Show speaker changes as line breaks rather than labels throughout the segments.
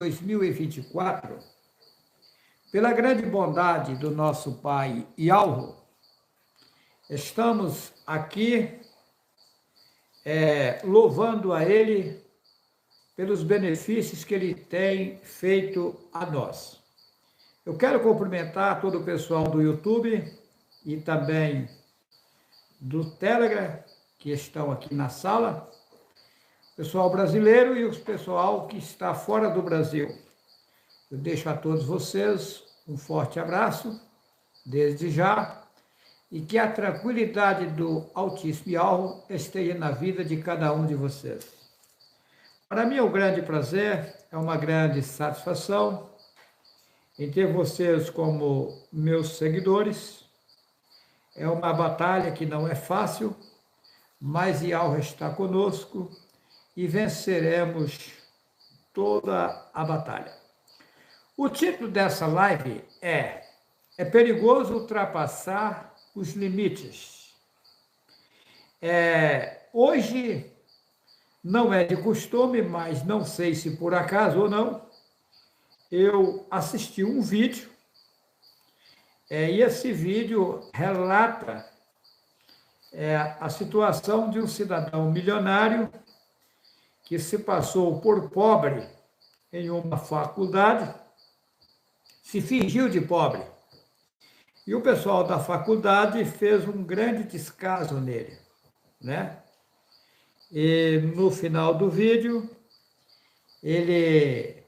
2024, pela grande bondade do nosso Pai Yahweh, estamos aqui louvando a Ele pelos benefícios que Ele tem feito a nós. Eu quero cumprimentar todo o pessoal do YouTube e também do Telegram, que estão aqui na sala, pessoal brasileiro e o pessoal que está fora do Brasil. Eu deixo a todos vocês um forte abraço, desde já, e que a tranquilidade do Altíssimo Yahweh esteja na vida de cada um de vocês. Para mim é um grande prazer, é uma grande satisfação em ter vocês como meus seguidores. É uma batalha que não é fácil, mas Yahweh está conosco e venceremos toda a batalha. O título dessa live é perigoso ultrapassar os limites. Hoje não é de costume, mas não sei se por acaso ou não, eu assisti um vídeo e esse vídeo relata a situação de um cidadão milionário que se passou por pobre em uma faculdade, se fingiu de pobre. E o pessoal da faculdade fez um grande descaso nele, né? E no final do vídeo, ele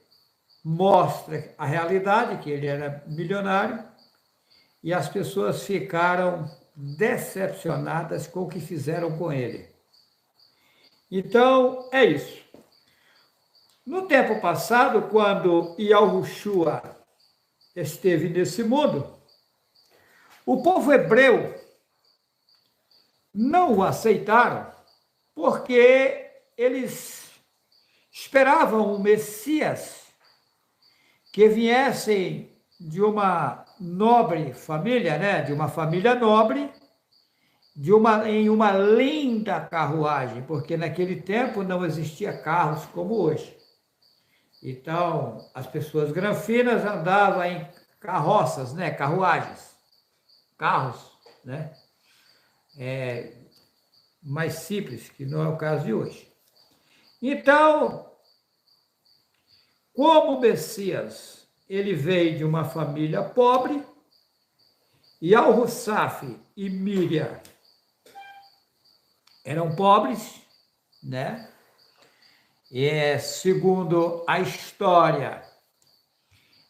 mostra a realidade, que ele era milionário, e as pessoas ficaram decepcionadas com o que fizeram com ele. Então, é isso. No tempo passado, quando Yahushua esteve nesse mundo, o povo hebreu não o aceitaram porque eles esperavam um Messias que viesse de uma nobre família, né? De uma família nobre, em uma linda carruagem, porque naquele tempo não existia carros como hoje. Então, as pessoas granfinas andavam em carroças, né? Carruagens, carros, né? Mais simples, que não é o caso de hoje. Então, como o Messias, ele veio de uma família pobre, e Al-Hussaf e Miriam eram pobres, né? E, segundo a história,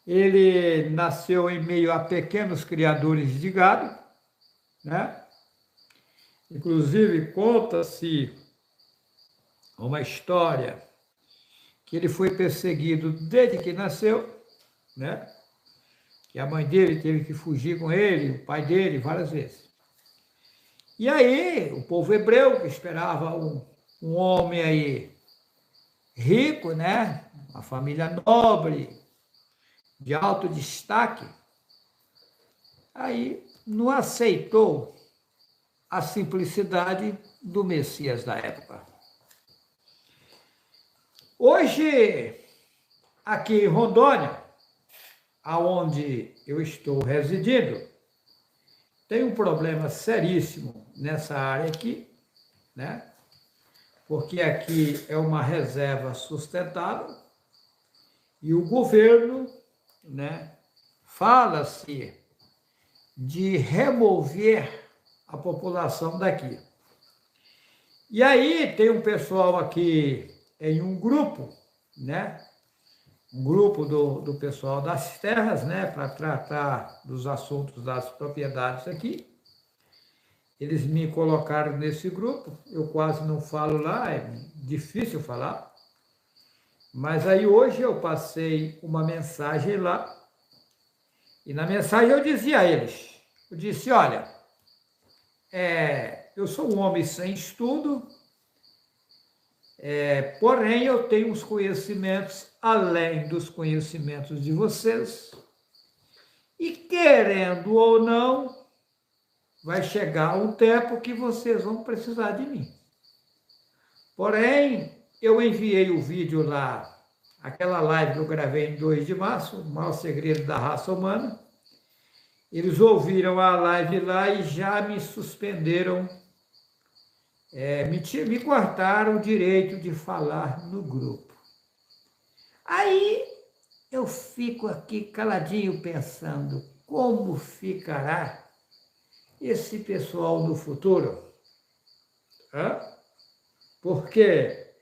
ele nasceu em meio a pequenos criadores de gado, né? Inclusive, conta-se uma história que ele foi perseguido desde que nasceu, né? Que a mãe dele teve que fugir com ele, o pai dele, várias vezes. E aí, o povo hebreu, que esperava um homem aí rico, né? Uma família nobre, de alto destaque, aí não aceitou a simplicidade do Messias da época. Hoje, aqui em Rondônia, aonde eu estou residindo, tem um problema seríssimo nessa área aqui, né? Porque aqui é uma reserva sustentável e o governo, né, fala-se de remover a população daqui. E aí tem um pessoal aqui em um grupo, né? Um grupo do pessoal das terras, né? Para tratar dos assuntos das propriedades aqui. Eles me colocaram nesse grupo, eu quase não falo lá, é difícil falar. Mas aí hoje eu passei uma mensagem lá, e na mensagem eu dizia a eles, eu disse, olha, eu sou um homem sem estudo, porém eu tenho uns conhecimentos além dos conhecimentos de vocês, e querendo ou não, vai chegar um tempo que vocês vão precisar de mim. Porém, eu enviei o vídeo lá aquela live que eu gravei em 2 de março, o maior segredo da raça humana. Eles ouviram a live lá e já me suspenderam, me cortaram o direito de falar no grupo. Aí eu fico aqui caladinho pensando, como ficará esse pessoal no futuro? Porque,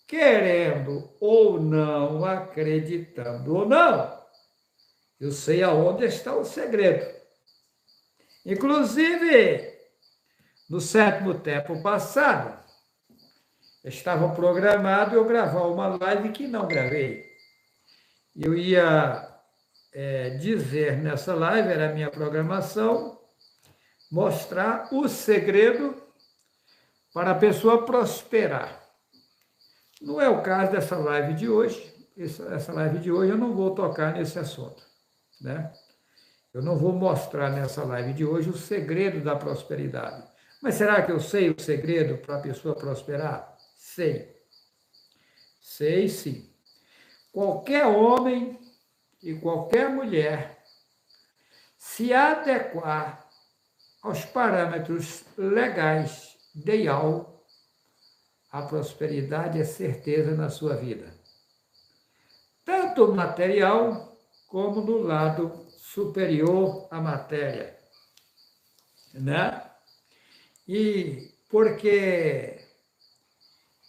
querendo ou não, acreditando ou não, eu sei aonde está o segredo. Inclusive, no 7º tempo passado, estava programado eu gravar uma live que não gravei. Eu ia dizer nessa live, era a minha programação, mostrar o segredo para a pessoa prosperar. Não é o caso dessa live de hoje. Essa live de hoje eu não vou tocar nesse assunto, né? Eu não vou mostrar nessa live de hoje o segredo da prosperidade. Mas será que eu sei o segredo para a pessoa prosperar? Sei. Sei sim. Qualquer homem e qualquer mulher se adequar aos parâmetros legais de IAL, a prosperidade é certeza na sua vida. Tanto material como no lado superior à matéria, né? E porque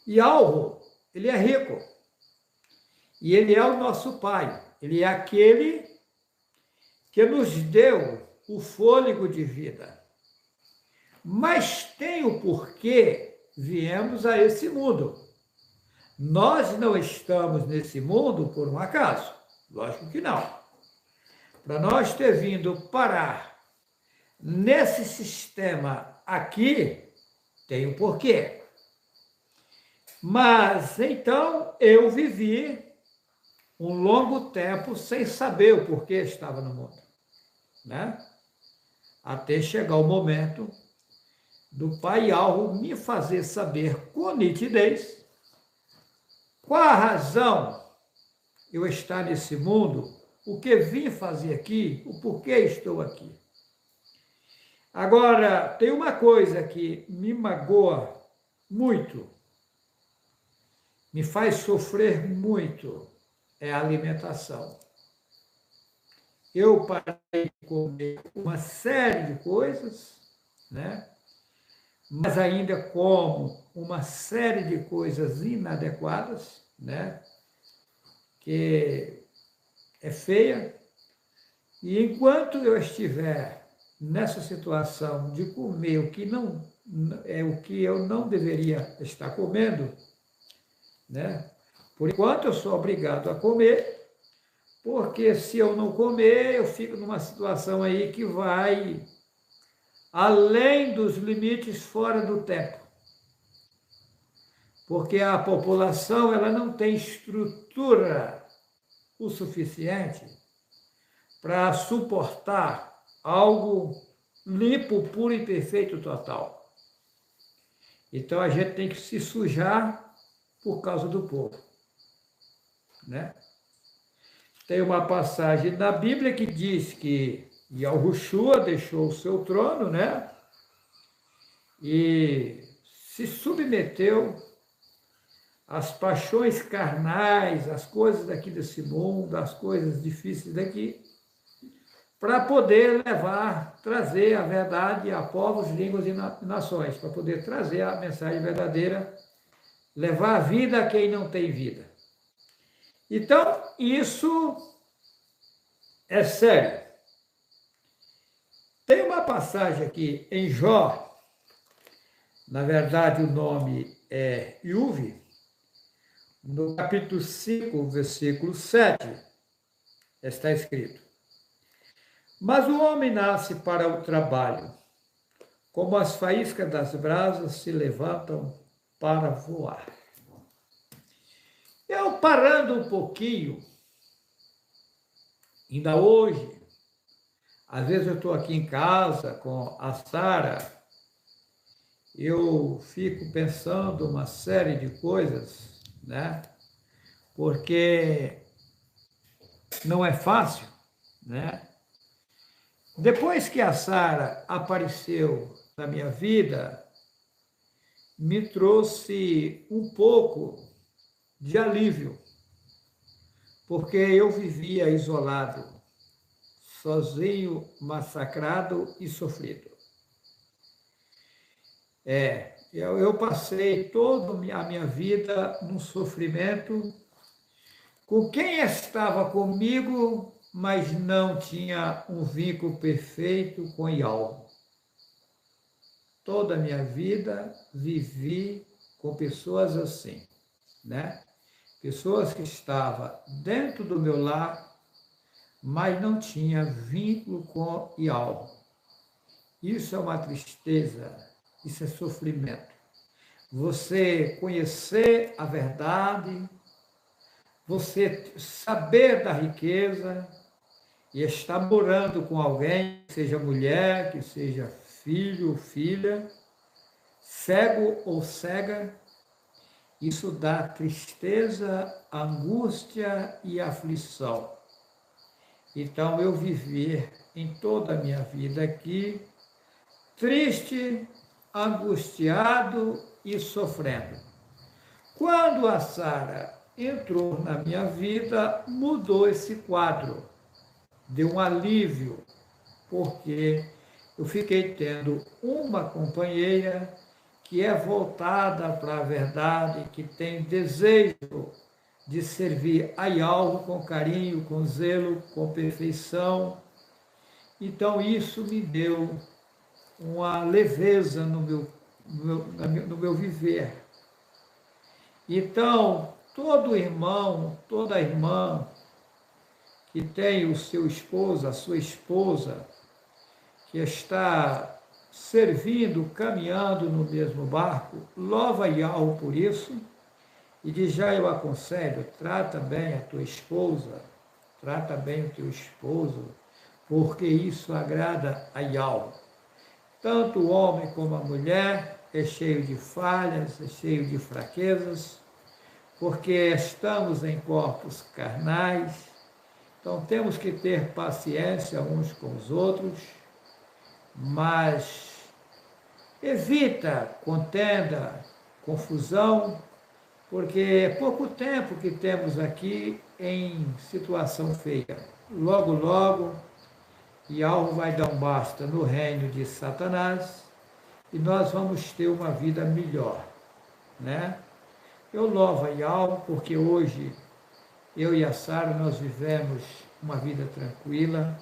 Yahweh, ele é rico, e ele é o nosso Pai, ele é aquele que nos deu o fôlego de vida. Mas tem o porquê viemos a esse mundo. Nós não estamos nesse mundo por um acaso, lógico que não. Para nós ter vindo parar nesse sistema aqui, tem um porquê. Mas, então, eu vivi um longo tempo sem saber o porquê estava no mundo, né? Até chegar o momento do Pai Alvo me fazer saber com nitidez qual a razão eu estar nesse mundo, o que vim fazer aqui, o porquê estou aqui. Agora, tem uma coisa que me magoa muito, me faz sofrer muito, é a alimentação. Eu parei de comer uma série de coisas, né? Mas ainda como uma série de coisas inadequadas, né? Que é feia. E enquanto eu estiver nessa situação de comer o que não é o que eu não deveria estar comendo, né? Por enquanto eu sou obrigado a comer, porque se eu não comer, eu fico numa situação aí que vai além dos limites fora do tempo. Porque a população ela não tem estrutura o suficiente para suportar algo limpo, puro e perfeito total. Então a gente tem que se sujar por causa do povo, né? Tem uma passagem na Bíblia que diz que Yahushua deixou o seu trono, né? E se submeteu às paixões carnais, às coisas daqui desse mundo, às coisas difíceis daqui, para poder trazer a verdade a povos, línguas e nações, para poder trazer a mensagem verdadeira, levar a vida a quem não tem vida. Então, isso é sério. Tem uma passagem aqui em Jó, na verdade o nome é Iuve, no capítulo 5, versículo 7, está escrito: mas o homem nasce para o trabalho, como as faíscas das brasas se levantam para voar. Eu parando um pouquinho, ainda hoje, às vezes eu estou aqui em casa com a Sara, eu fico pensando uma série de coisas, né? porque não é fácil, né? Depois que a Sara apareceu na minha vida, me trouxe um pouco de alívio, porque eu vivia isolado, sozinho, massacrado e sofrido. Eu passei toda a minha vida num sofrimento com quem estava comigo, mas não tinha um vínculo perfeito com Yahweh. Toda a minha vida vivi com pessoas assim, né? Pessoas que estavam dentro do meu lar, mas não tinha vínculo com Yahweh. Isso é uma tristeza, isso é sofrimento. Você conhecer a verdade, você saber da riqueza e estar morando com alguém, que seja mulher, que seja filho ou filha, cego ou cega, isso dá tristeza, angústia e aflição. Então eu vivi em toda a minha vida aqui, triste, angustiado e sofrendo. Quando a Sara entrou na minha vida, mudou esse quadro, deu um alívio, porque eu fiquei tendo uma companheira que é voltada para a verdade, que tem desejo de servir a Yahweh com carinho, com zelo, com perfeição. Então isso me deu uma leveza no meu viver. Então, todo irmão, toda irmã que tem o seu esposo, a sua esposa, que está servindo, caminhando no mesmo barco, louva Yahweh por isso, e de já eu aconselho, trata bem a tua esposa, trata bem o teu esposo, porque isso agrada a Yahweh. Tanto o homem como a mulher é cheio de falhas, é cheio de fraquezas, porque estamos em corpos carnais, então temos que ter paciência uns com os outros, mas evita contenda, confusão, porque é pouco tempo que temos aqui em situação feia. Logo, logo, Yahweh vai dar um basta no reino de Satanás e nós vamos ter uma vida melhor, né? Eu louvo a Yahweh porque hoje eu e a Sara nós vivemos uma vida tranquila,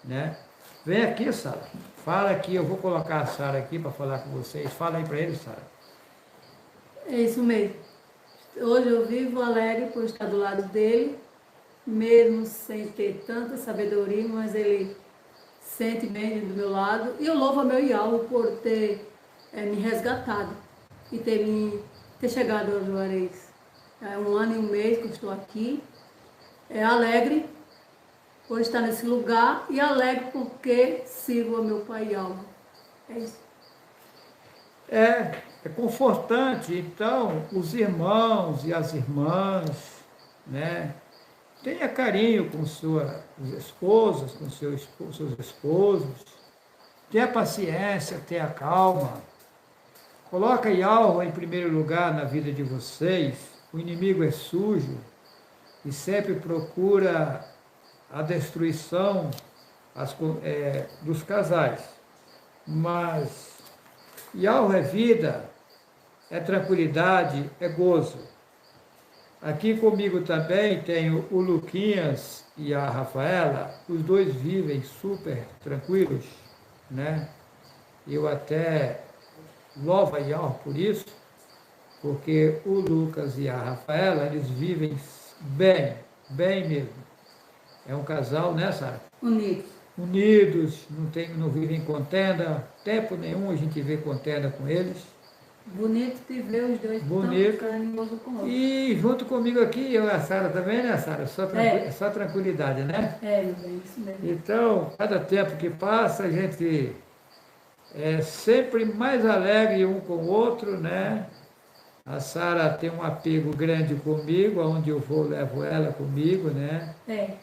né? Vem aqui, Sara. Fala aqui, eu vou colocar a Sara aqui para falar com vocês. Fala aí para ele, Sara.
É isso mesmo. Hoje eu vivo alegre por estar do lado dele, mesmo sem ter tanta sabedoria, mas ele sente bem do meu lado. E eu louvo a meu Yahweh por ter me resgatado e ter chegado aos Juarez. É 1 ano e 1 mês que eu estou aqui. Alegre por estar nesse lugar e alegre porque sirvo ao meu Pai Yahweh. É isso.
É confortante, então, os irmãos e as irmãs, né? Tenha carinho com suas esposas, com seus esposos, tenha paciência, tenha calma. Coloca Yahweh em primeiro lugar na vida de vocês. O inimigo é sujo e sempre procura a destruição dos casais. Mas Yahweh é vida, é tranquilidade, é gozo. Aqui comigo também tenho o Luquinhas e a Rafaela, os dois vivem super tranquilos, né? Eu até louvo a Yahweh por isso, porque o Lucas e a Rafaela, eles vivem bem, bem mesmo. É um casal, né, Sara?
Unidos.
Unidos, não vivem contenda, tempo nenhum a gente vê contenda com eles.
Bonito de ver os dois
Bonito.
tão carinhosos com o outro.
E junto comigo aqui, eu e a Sara também, né, Sara? Só tranquilidade, né?
Isso mesmo.
Então, cada tempo que passa, a gente é sempre mais alegre um com o outro, né? A Sara tem um apego grande comigo, aonde eu vou, levo ela comigo, né?
É,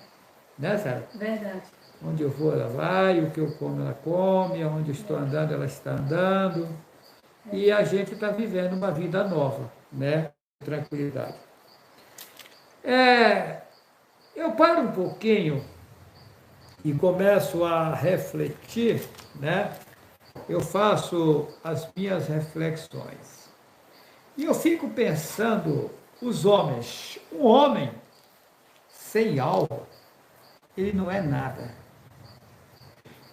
Né, Sara?
verdade.
Onde eu vou, ela vai, o que eu como, ela come, aonde eu estou andando, ela está andando. E a gente está vivendo uma vida nova, né? Tranquilidade. Eu paro um pouquinho e começo a refletir, né? Eu faço as minhas reflexões. E eu fico pensando, os homens, um homem sem alma, ele não é nada.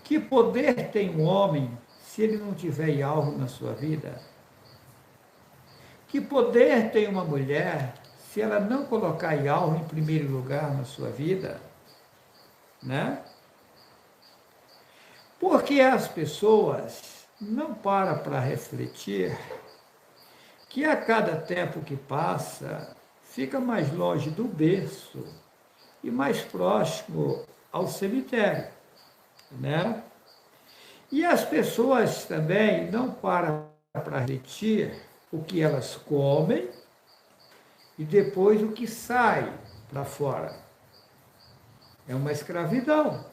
Que poder tem um homem se ele não tiver algo na sua vida? Que poder tem uma mulher se ela não colocar algo em primeiro lugar na sua vida? Né? Porque as pessoas não param para refletir que a cada tempo que passa, fica mais longe do berço e mais próximo ao cemitério, né? E as pessoas também não param para refletir o que elas comem e depois o que sai para fora. É uma escravidão.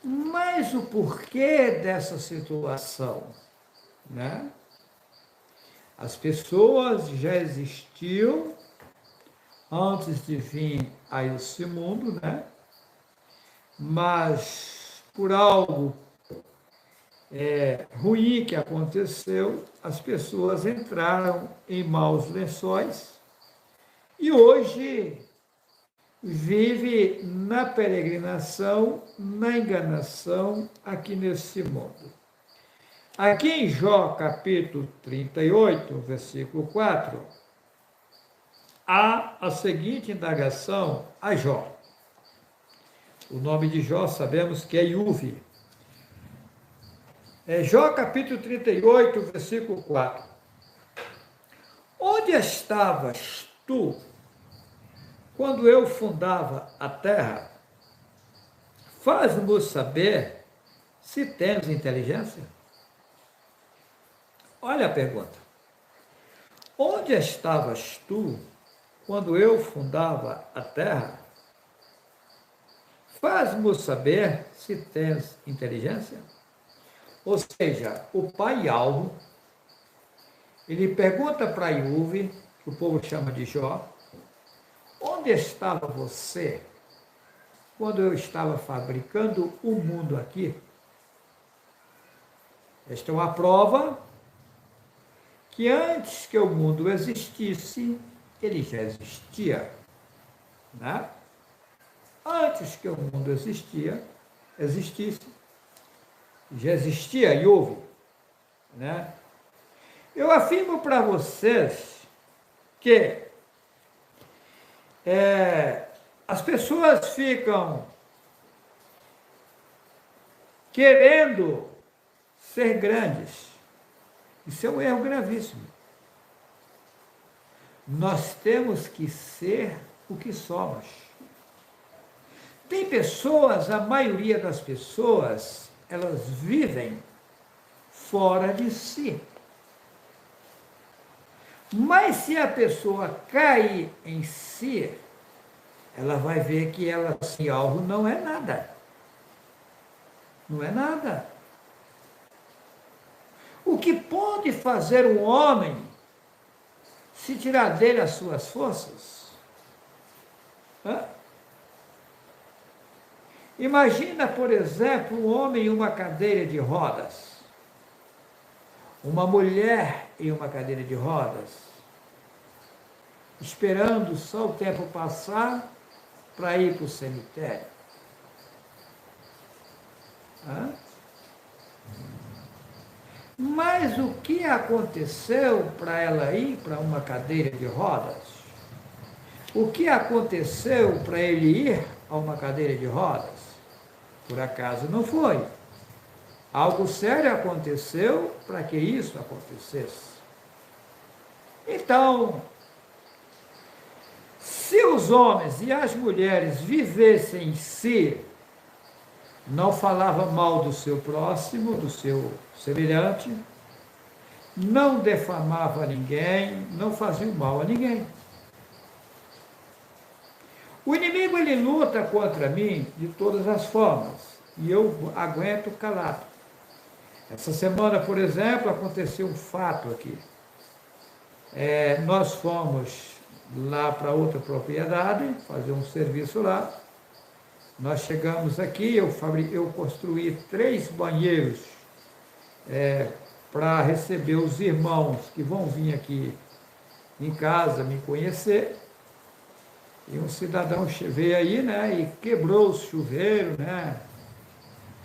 Mas o porquê dessa situação, né? As pessoas já existiam antes de vir a esse mundo, né? Mas por algo ruim que aconteceu, as pessoas entraram em maus lençóis e hoje vive na peregrinação, na enganação aqui nesse mundo. Aqui em Jó, capítulo 38, versículo 4, há a seguinte indagação a Jó. O nome de Jó sabemos que é Iuve. Jó, capítulo 38, versículo 4. Onde estavas tu quando eu fundava a terra? Faz-nos saber se tens inteligência. Olha a pergunta. Onde estavas tu quando eu fundava a terra? Faz-nos saber se tens inteligência. Ou seja, o pai Alvo, ele pergunta para Iuve, que o povo chama de Jó, onde estava você quando eu estava fabricando o mundo aqui? Esta é uma prova que antes que o mundo existisse, ele já existia. Né? Antes que o mundo existisse, já existia Iuve. Né? Eu afirmo para vocês que as pessoas ficam querendo ser grandes. Isso é um erro gravíssimo. Nós temos que ser o que somos. Tem pessoas, a maioria das pessoas, elas vivem fora de si. Mas se a pessoa cair em si, ela vai ver que ela sem algo não é nada. Não é nada. O que pode fazer um homem se tirar dele as suas forças? Imagina, por exemplo, um homem em uma cadeira de rodas, uma mulher em uma cadeira de rodas, esperando só o tempo passar para ir para o cemitério. Mas o que aconteceu para ela ir para uma cadeira de rodas? O que aconteceu para ele ir a uma cadeira de rodas? Por acaso não foi. Algo sério aconteceu para que isso acontecesse. Então, se os homens e as mulheres vivessem em si, não falava mal do seu próximo, do seu semelhante, não defamava ninguém, não fazia mal a ninguém. O inimigo, ele luta contra mim de todas as formas, e eu aguento calado. Essa semana, por exemplo, aconteceu um fato aqui. Nós fomos lá para outra propriedade, fazer um serviço lá. Nós chegamos aqui, eu construí 3 banheiros para receber os irmãos que vão vir aqui em casa me conhecer. E um cidadão veio aí, né, e quebrou o chuveiro, né?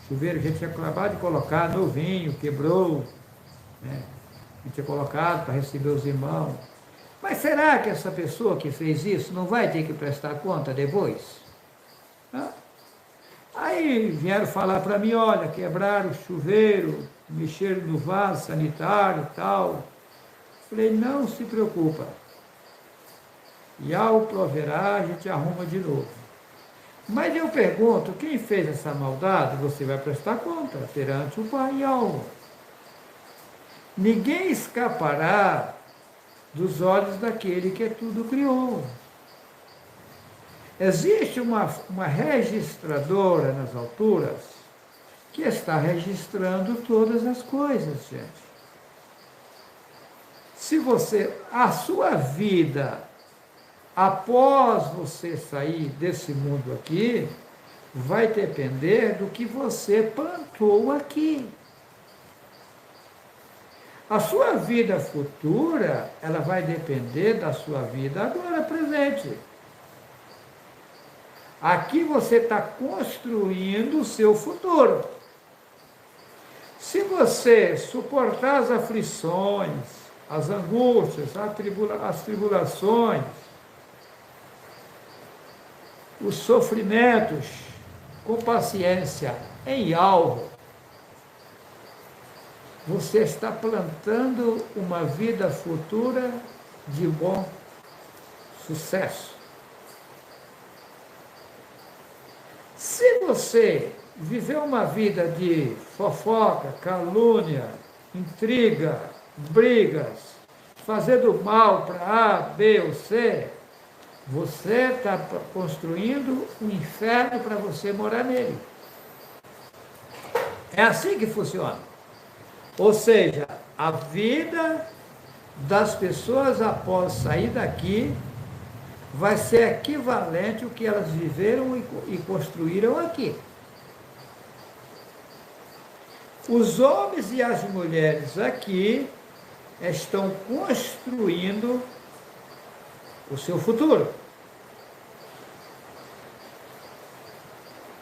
O chuveiro que a gente tinha acabado de colocar, novinho, quebrou, né? A gente tinha colocado para receber os irmãos. Mas será que essa pessoa que fez isso não vai ter que prestar conta depois? Hã? Aí vieram falar para mim, olha, quebraram o chuveiro, mexeram no vaso sanitário e tal. Falei, não se preocupa. E ao proverá, a gente arruma de novo. Mas eu pergunto, quem fez essa maldade, você vai prestar conta perante o Pai e alma. Ninguém escapará dos olhos daquele que tudo criou. Existe uma registradora nas alturas que está registrando todas as coisas, gente. Se a sua vida, após você sair desse mundo aqui, vai depender do que você plantou aqui. A sua vida futura, ela vai depender da sua vida agora presente. Aqui você está construindo o seu futuro. Se você suportar as aflições, as angústias, as tribulações, os sofrimentos, com paciência, em algo, você está plantando uma vida futura de bom sucesso. Se você viver uma vida de fofoca, calúnia, intriga, brigas, fazer do mal para A, B ou C, você está construindo um inferno para você morar nele. É assim que funciona. Ou seja, a vida das pessoas após sair daqui vai ser equivalente ao que elas viveram e construíram aqui. Os homens e as mulheres aqui estão construindo o seu futuro.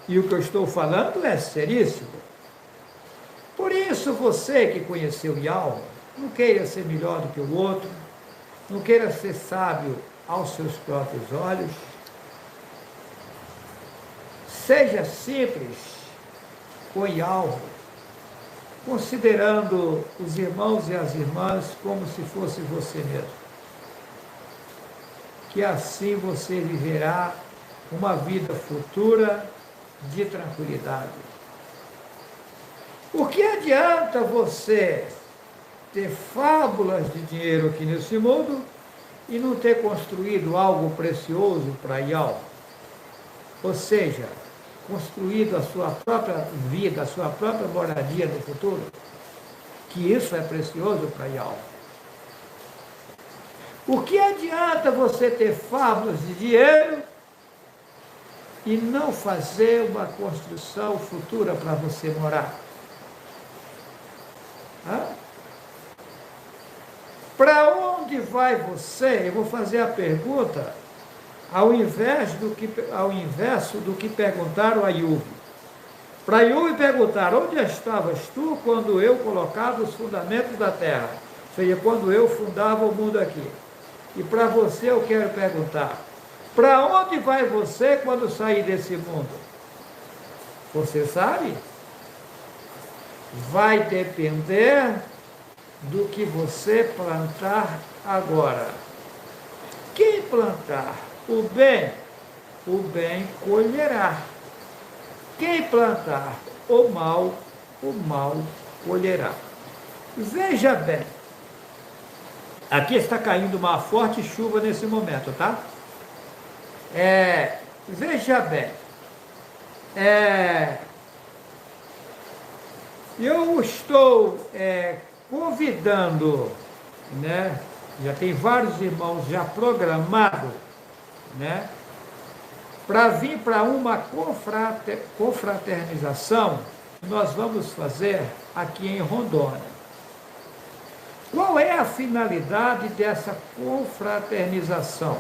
E o que eu estou falando é seríssimo. Por isso, você que conheceu Yahweh, não queira ser melhor do que o outro, não queira ser sábio aos seus próprios olhos. Seja simples com Yahweh, considerando os irmãos e as irmãs como se fosse você mesmo. Que assim você viverá uma vida futura de tranquilidade. O que adianta você ter fábulas de dinheiro aqui nesse mundo e não ter construído algo precioso para Yahweh? Ou seja, construído a sua própria vida, a sua própria moradia no futuro? Que isso é precioso para Yahweh. O que adianta você ter fábulas de dinheiro e não fazer uma construção futura para você morar? Para onde vai você? Eu vou fazer a pergunta ao inverso do que perguntaram a Ayub. Para Ayub perguntar, onde estavas tu quando eu colocava os fundamentos da terra? Ou seja, quando eu fundava o mundo aqui. E para você eu quero perguntar, para onde vai você quando sair desse mundo? Você sabe? Vai depender do que você plantar agora. Quem plantar o bem colherá. Quem plantar o mal colherá. Veja bem, Aqui está caindo uma forte chuva nesse momento, tá? Veja bem, eu estou convidando, né? Já tem vários irmãos já programados, né? Para vir para uma confraternização que nós vamos fazer aqui em Rondônia. Qual é a finalidade dessa confraternização?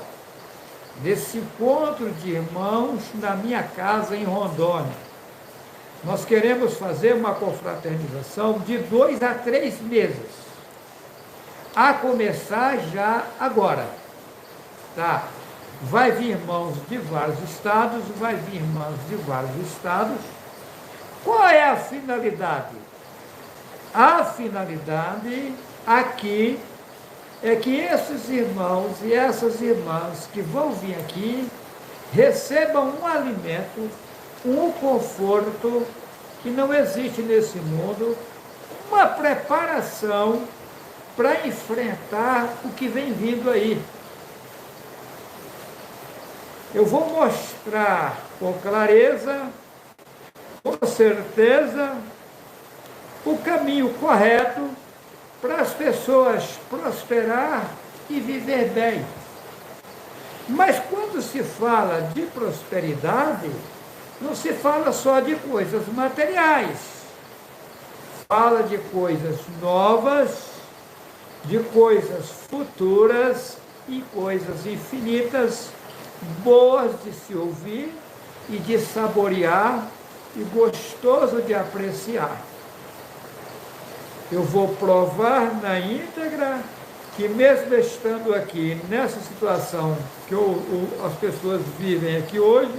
Desse encontro de irmãos na minha casa em Rondônia. Nós queremos fazer uma confraternização de 2 a 3 meses. A começar já agora. Tá? Vai vir irmãos de vários estados, vai vir irmãos de vários estados. Qual é a finalidade? A finalidade aqui é que esses irmãos e essas irmãs que vão vir aqui recebam um alimento, um conforto que não existe nesse mundo, uma preparação para enfrentar o que vem vindo aí. Eu vou mostrar com clareza, com certeza, o caminho correto para as pessoas prosperar e viver bem. Mas quando se fala de prosperidade, não se fala só de coisas materiais. Fala de coisas novas, de coisas futuras e coisas infinitas, boas de se ouvir e de saborear e gostoso de apreciar. Eu vou provar na íntegra que mesmo estando aqui nessa situação que as pessoas vivem aqui hoje,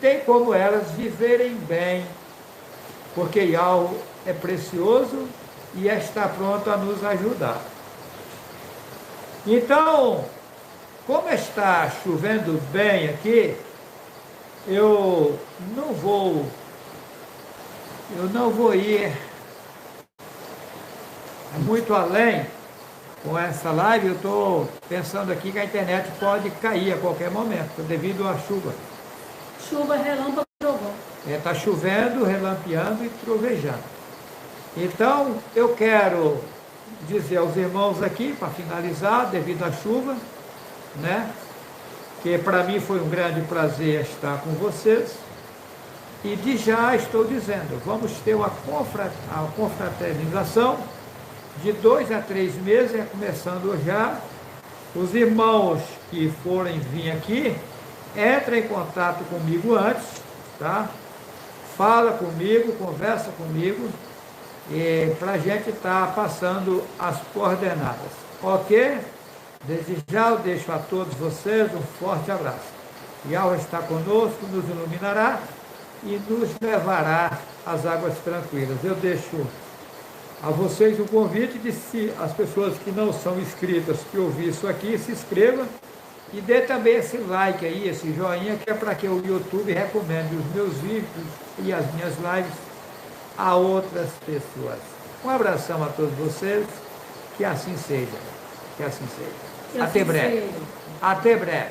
tem como elas viverem bem, porque Yahweh é precioso e está pronto a nos ajudar. Então, como está chovendo bem aqui, eu não vou ir muito além com essa live. Eu estou pensando aqui que a internet pode cair a qualquer momento, devido à chuva.
Chuva, relâmpago, trovão.
Está chovendo, relampeando e trovejando. Então, eu quero dizer aos irmãos aqui, para finalizar, devido à chuva, né, que para mim foi um grande prazer estar com vocês, e de já estou dizendo, vamos ter uma confraternização de 2 a 3 meses, começando já. Os irmãos que forem vir aqui, entrem em contato comigo antes, tá? Fala comigo, conversa comigo, para a gente estar passando as coordenadas. Ok? Desde já eu deixo a todos vocês um forte abraço. Yahweh está conosco, nos iluminará e nos levará às águas tranquilas. Eu deixo a vocês o convite de, se as pessoas que não são inscritas, que ouvir isso aqui, se inscrevam e dê também esse like aí, esse joinha, que é para que o YouTube recomende os meus vídeos e as minhas lives a outras pessoas. Um abração a todos vocês, que assim seja. Que assim seja. Até breve. Até breve.